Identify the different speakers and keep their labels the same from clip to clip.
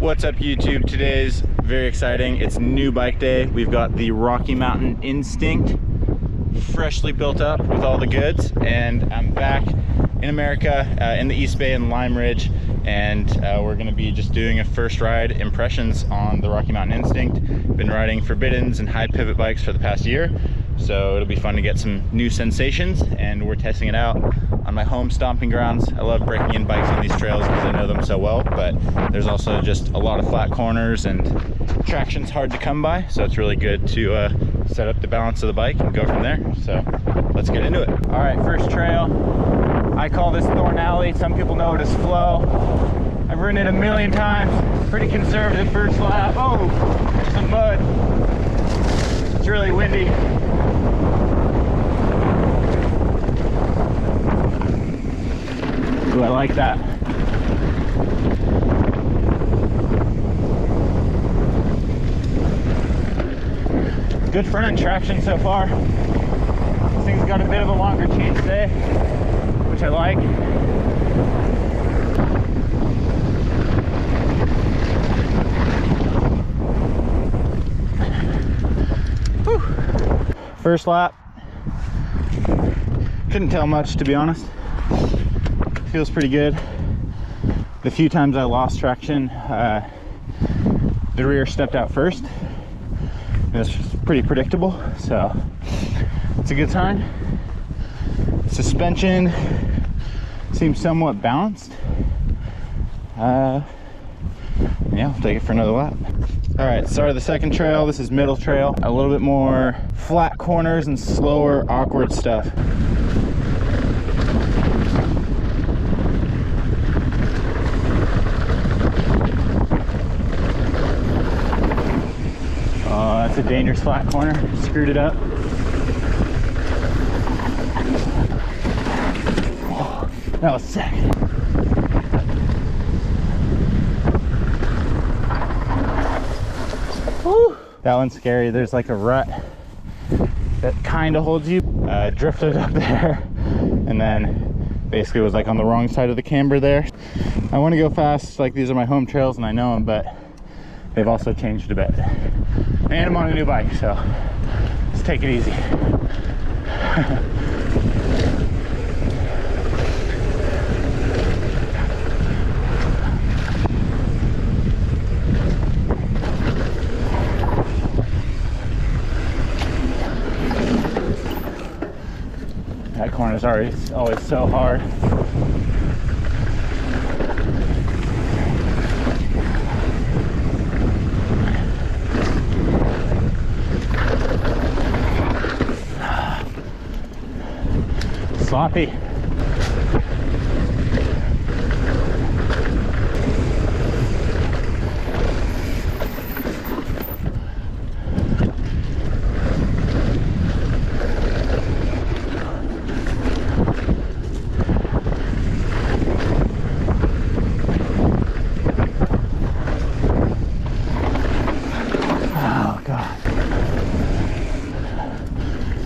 Speaker 1: What's up YouTube? Today's very exciting. It's new bike day. We've got the Rocky Mountain Instinct freshly built up with all the goods, and I'm back in America in the East Bay in Lime Ridge, and we're going to be just doing a first ride impressions on the Rocky Mountain Instinct. Been riding Forbiddens and high pivot bikes for the past year, so it'll be fun to get some new sensations, and we're testing it out on my home stomping grounds. I love breaking in bikes on these trails because I know them so well, but there's also just a lot of flat corners and traction's hard to come by, so it's really good to set up the balance of the bike and go from there. So let's get into it. All right, first trail. I call this Thorn Alley. Some people know it as Flow. I've ridden it a million times. Pretty conservative first lap. Oh, there's some mud. It's really windy. Ooh, I like that. Good front end traction so far. This thing's got a bit of a longer chain today, which I like. Whew. First lap. Couldn't tell much, to be honest. Feels pretty good. The few times I lost traction, the rear stepped out first. It's pretty predictable, so it's a good sign. Suspension seems somewhat balanced. Yeah, I'll take it for another lap. All right, start of the second trail. This is middle trail. A little bit more flat corners and slower, awkward stuff. That's a dangerous flat corner. Screwed it up. Oh, that was sick. Woo. That one's scary. There's like a rut that kind of holds you. Drifted up there and then basically was like on the wrong side of the camber there. I want to go fast, like these are my home trails and I know them, but they've also changed a bit. And I'm on a new bike, so let's take it easy. That corner's always so hard. Sloppy. Oh God.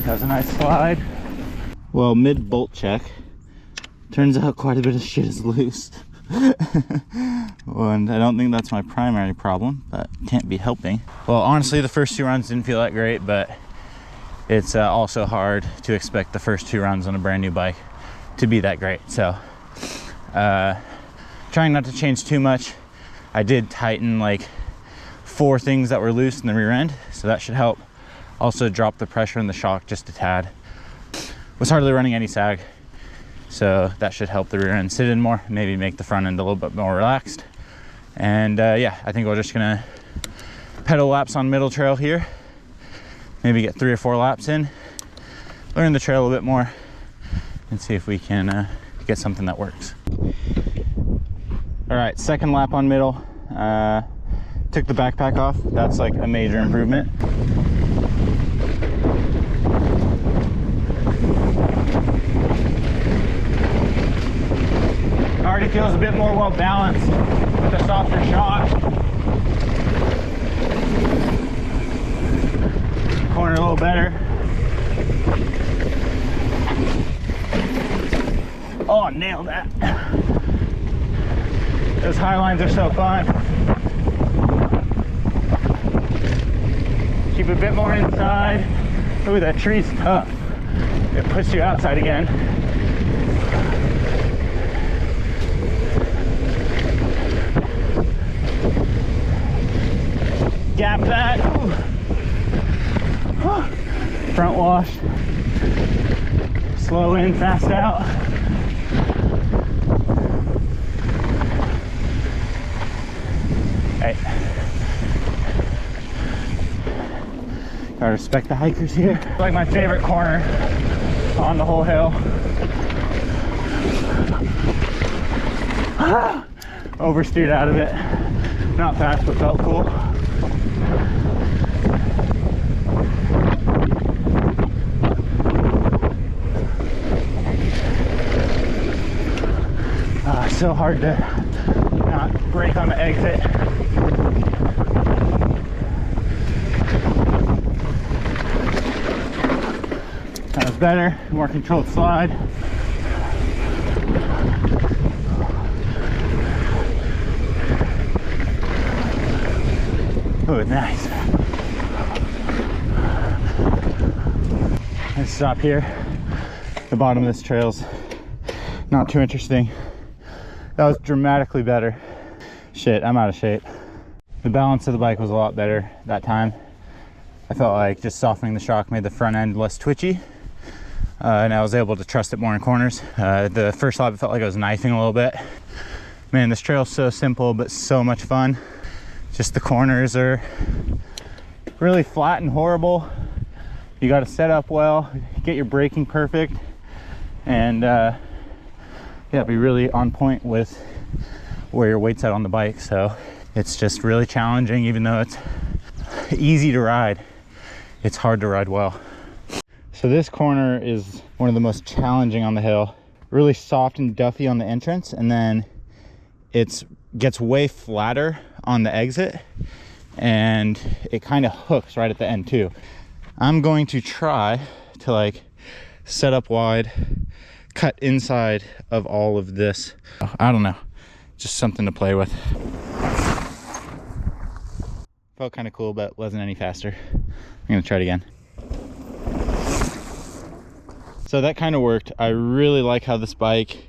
Speaker 1: That was a nice slide. Well, mid bolt check, turns out quite a bit of shit is loose. And I don't think that's my primary problem, but can't be helping. Well, honestly, the first two runs didn't feel that great, but it's also hard to expect the first two runs on a brand new bike to be that great. So trying not to change too much. I did tighten like 4 things that were loose in the rear end, so that should help. Also drop the pressure in the shock just a tad. Was hardly running any sag, so that should help the rear end sit in more, maybe make the front end a little bit more relaxed. And yeah, I think we're just gonna pedal laps on middle trail here, maybe get 3 or 4 laps in, learn the trail a bit more, and see if we can get something that works. All right, second lap on middle. Took the backpack off. That's like a major improvement. Already feels a bit more well balanced with a softer shock. Corner a little better. Oh, nailed that. Those high lines are so fun. keep a bit more inside. Ooh, that tree's tough. It pushes you outside again. Gap that. Ooh. Front wash. Slow in, fast out. Hey. Gotta respect the hikers here. Like my favorite corner on the whole hill. Oversteered out of it. Not fast, but felt cool. So hard to not brake on the exit. That was better, more controlled slide. Oh, nice. Let's stop here. The bottom of this trail's not too interesting. That was dramatically better. Shit, I'm out of shape. The balance of the bike was a lot better that time. I felt like just softening the shock made the front end less twitchy. And I was able to trust it more in corners. The first lap, it felt like I was knifing a little bit. Man, this trail's so simple, but so much fun. Just the corners are really flat and horrible. You got to set up well, get your braking perfect, and yeah, be really on point with where your weight's at on the bike. So it's just really challenging. Even though it's easy to ride, it's hard to ride well. So this corner is one of the most challenging on the hill. Really soft and duffy on the entrance, and then it gets way flatter on the exit, and it kind of hooks right at the end too. I'm going to try to like set up wide, cut inside of all of this. I don't know, just something to play with. Felt kind of cool, but wasn't any faster. I'm gonna try it again. So that kind of worked. I really like how this bike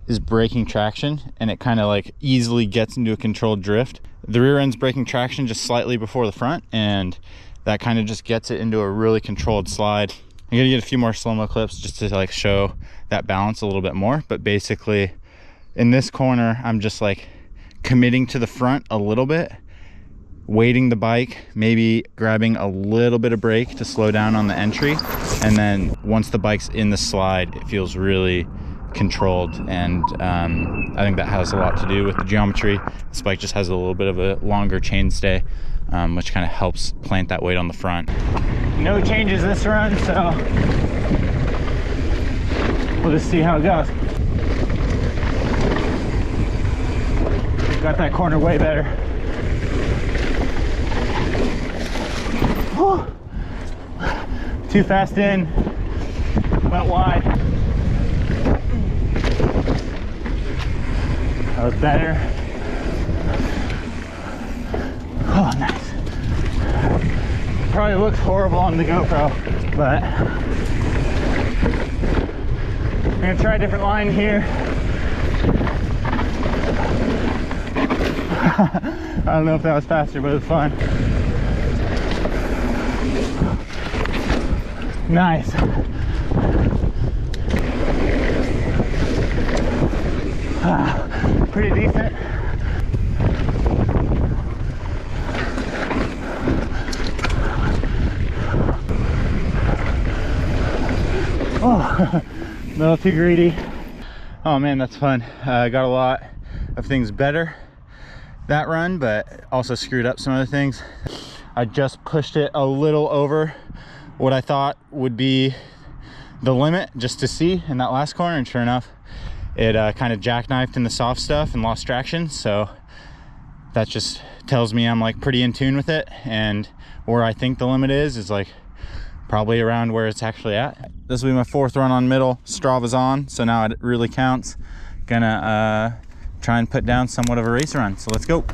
Speaker 1: is braking traction, and it kind of like easily gets into a controlled drift. The rear end's braking traction just slightly before the front, and that kind of just gets it into a really controlled slide. I'm gonna get a few more slow-mo clips just to like show that balance a little bit more, but basically in this corner I'm just like committing to the front a little bit, weighting the bike, maybe grabbing a little bit of brake to slow down on the entry, and then once the bike's in the slide it feels really controlled. And I think that has a lot to do with the geometry. This bike just has a little bit of a longer chainstay, which kind of helps plant that weight on the front. No changes this run, so we'll just see how it goes. Got that corner way better. Whew. Too fast in, went wide. That was better. Oh, nice. Probably looks horrible on the GoPro, but I'm gonna try a different line here. I don't know if that was faster, but it was fun. Nice. Pretty decent. Oh, a little too greedy. Oh man, that's fun. I got a lot of things better that run, but also screwed up some other things. I just pushed it a little over what I thought would be the limit just to see in that last corner, and sure enough it kind of jackknifed in the soft stuff and lost traction. So that just tells me I'm like pretty in tune with it, and where I think the limit is like probably around where it's actually at. This will be my fourth run on middle. Strava's on, so now it really counts. Gonna try and put down somewhat of a race run, so let's go.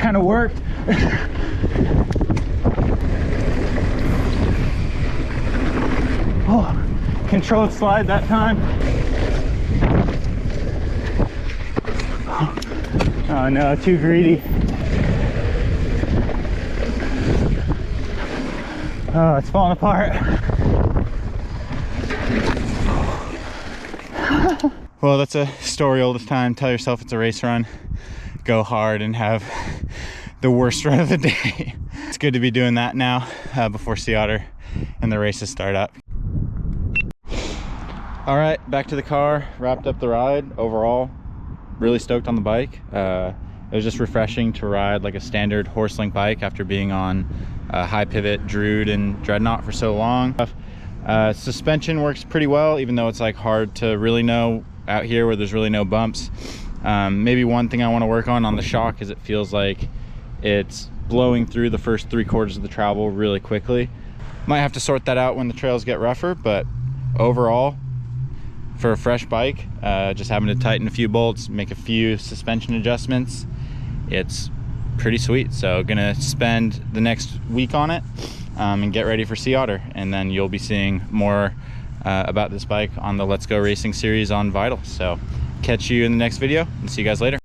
Speaker 1: kind of worked. Oh, controlled slide that time. Oh no, too greedy. Oh, it's falling apart. Well, that's a story old as time. Tell yourself it's a race run. Go hard and have the worst run of the day. It's good to be doing that now before Sea Otter and the races start up. All right, back to the car. Wrapped up the ride. Overall, really stoked on the bike. It was just refreshing to ride like a standard horse link bike after being on high pivot, Druid, and Dreadnought for so long. Suspension works pretty well, even though it's like hard to really know out here where there's really no bumps. Maybe one thing I want to work on the shock is it feels like it's blowing through the first 3/4 of the travel really quickly. Might have to sort that out when the trails get rougher, but overall, for a fresh bike, just having to tighten a few bolts, make a few suspension adjustments, it's pretty sweet. So gonna spend the next week on it and get ready for Sea Otter, and then you'll be seeing more about this bike on the Let's Go Racing series on Vital. So catch you in the next video and see you guys later.